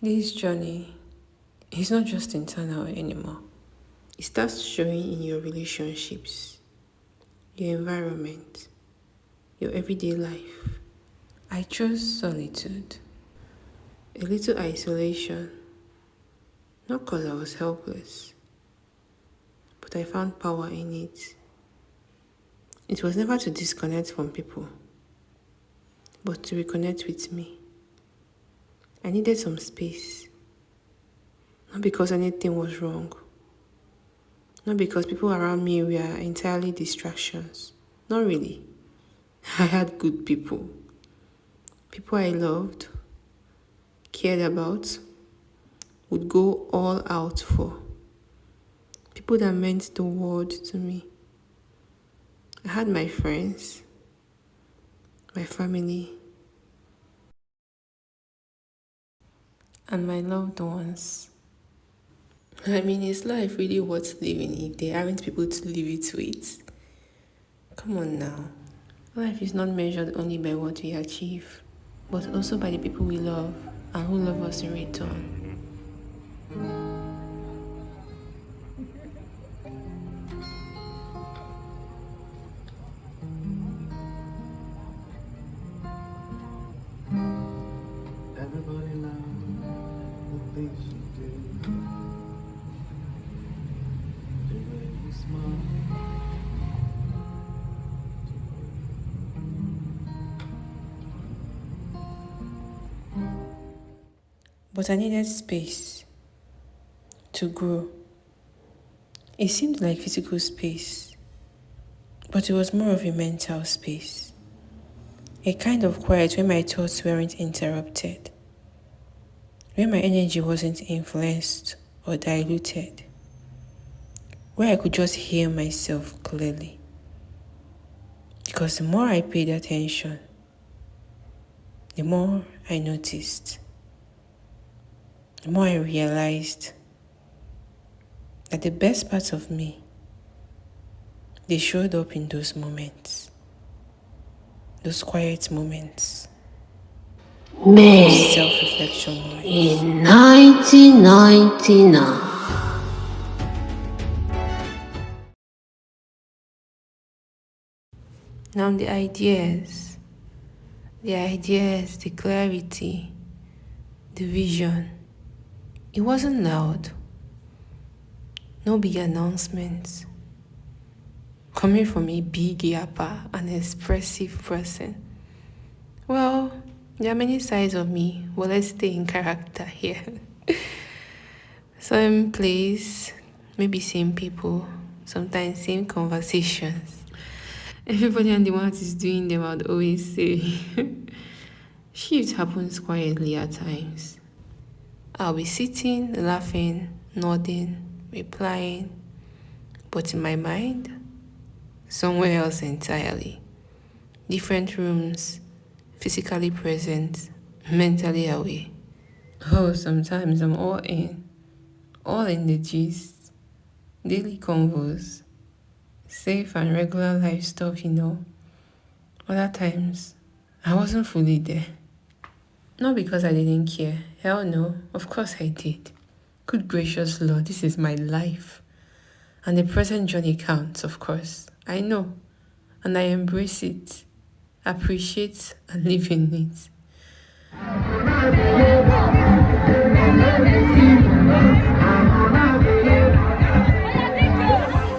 This journey is not just internal anymore. It starts showing in your relationships, your environment, your everyday life. I chose solitude, a little isolation, not because I was helpless, but I found power in it. It was never to disconnect from people, but to reconnect with me. I needed some space, not because anything was wrong, not because people around me were entirely distractions. Not really. I had good people, people I loved, cared about, would go all out for, people that meant the world to me. I had my friends, my family, and my loved ones. I mean, is life really worth living if there aren't people to live it with? Come on now. Life is not measured only by what we achieve, but also by the people we love and who love us in return. Everybody loves the things you do. The way you smile. But I needed space to grow. It seemed like physical space, but it was more of a mental space. A kind of quiet where my thoughts weren't interrupted, where my energy wasn't influenced or diluted, where I could just hear myself clearly. Because the more I paid attention, the more I noticed, the more I realized that the best parts of me, they showed up in those moments, those quiet moments, those self-reflection moments. In 1999. Now the ideas, the clarity, the vision, it wasn't loud. No big announcements. Coming from a big yapper, an expressive person. Well, there are many sides of me, but let's stay in character here. Same place, maybe same people, sometimes same conversations. Everybody and the one that is doing them, I'd always say. Shift happens quietly at times. I'll be sitting, laughing, nodding, replying, but in my mind, somewhere else entirely. Different rooms, physically present, mentally away. Oh, sometimes I'm all in the gist, daily convos, safe and regular life stuff, Other times, I wasn't fully there. Not because I didn't care. Hell no, of course I did. Good gracious Lord, this is my life. And the present journey counts, of course. I know. And I embrace it, appreciate and live in it.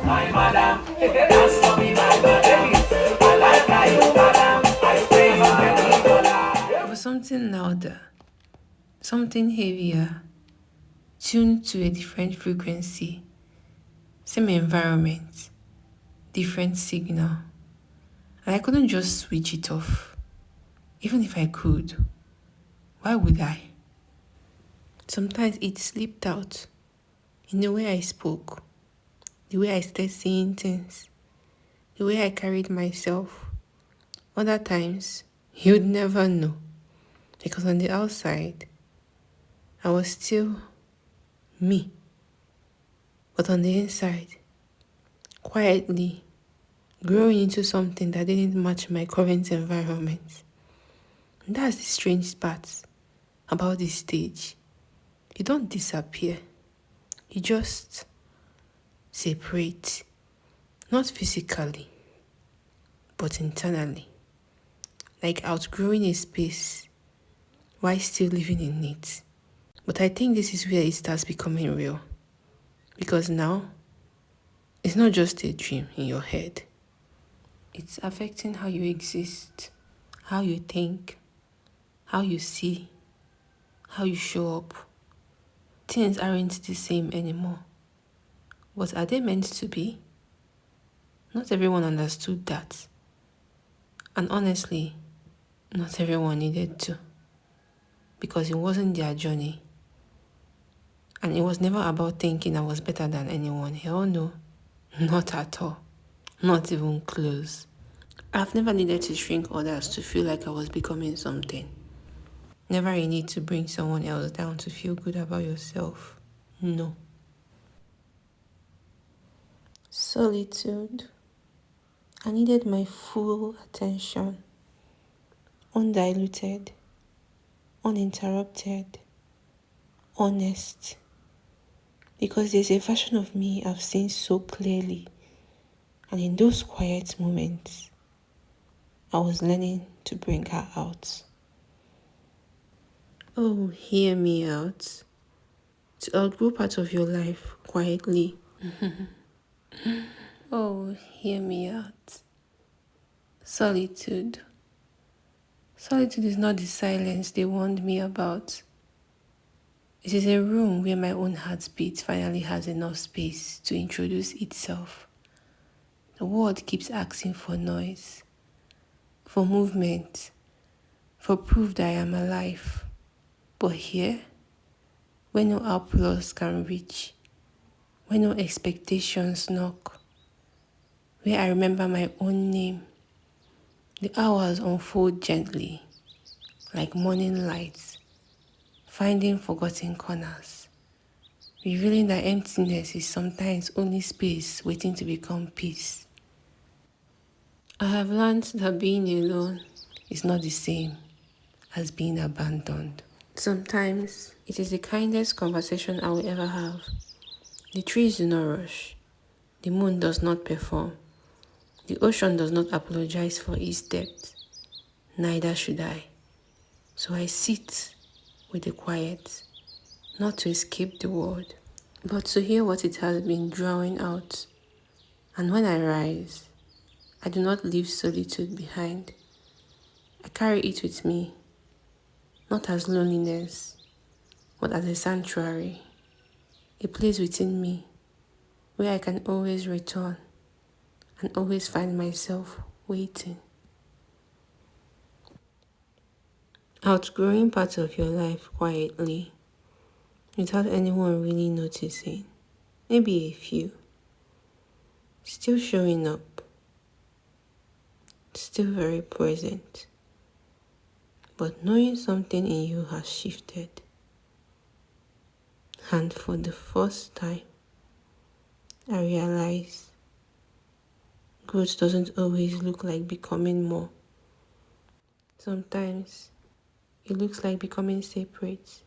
My madam, dance for me, my madam. I like how you madam. I pray you $20. But something louder, something heavier, tuned to a different frequency, same environment, different signal. And I couldn't just switch it off. Even if I could, why would I? Sometimes it slipped out in the way I spoke, the way I started saying things, the way I carried myself. Other times, you'd never know. Because on the outside, I was still me. But on the inside, quietly growing into something that didn't match my current environment. And that's the strange part about this stage. You don't disappear. You just separate. Not physically, but internally. Like outgrowing a space while still living in it. But I think this is where it starts becoming real. Because now, it's not just a dream in your head. It's affecting how you exist, how you think, how you see, how you show up. Things aren't the same anymore. But are they meant to be? Not everyone understood that. And honestly, not everyone needed to. Because it wasn't their journey. And it was never about thinking I was better than anyone. Hell no. Not at all. Not even close. I've never needed to shrink others to feel like I was becoming something. Never a need to bring someone else down to feel good about yourself. No. Solitude. I needed my full attention. Undiluted. Uninterrupted. Honest. Because there's a version of me I've seen so clearly. And in those quiet moments, I was learning to bring her out. Oh, hear me out. To outgrow part of your life quietly. Oh, hear me out. Solitude. Solitude is not the silence they warned me about. It is a room where my own heartbeat finally has enough space to introduce itself. The world keeps asking for noise, for movement, for proof that I am alive. But here, where no applause can reach, where no expectations knock, where I remember my own name, the hours unfold gently, like morning lights, finding forgotten corners, revealing that emptiness is sometimes only space waiting to become peace. I have learned that being alone is not the same as being abandoned. Sometimes it is the kindest conversation I will ever have. The trees do not rush. The moon does not perform. The ocean does not apologize for its depth. Neither should I. So I sit with the quiet, not to escape the world, but to hear what it has been drawing out. And when I rise, I do not leave solitude behind. I carry it with me, not as loneliness, but as a sanctuary, a place within me where I can always return and always find myself waiting. Outgrowing parts of your life quietly, without anyone really noticing, maybe a few, still showing up, still very present, but knowing something in you has shifted. And for the first time, I realize growth doesn't always look like becoming more. Sometimes it looks like becoming separate,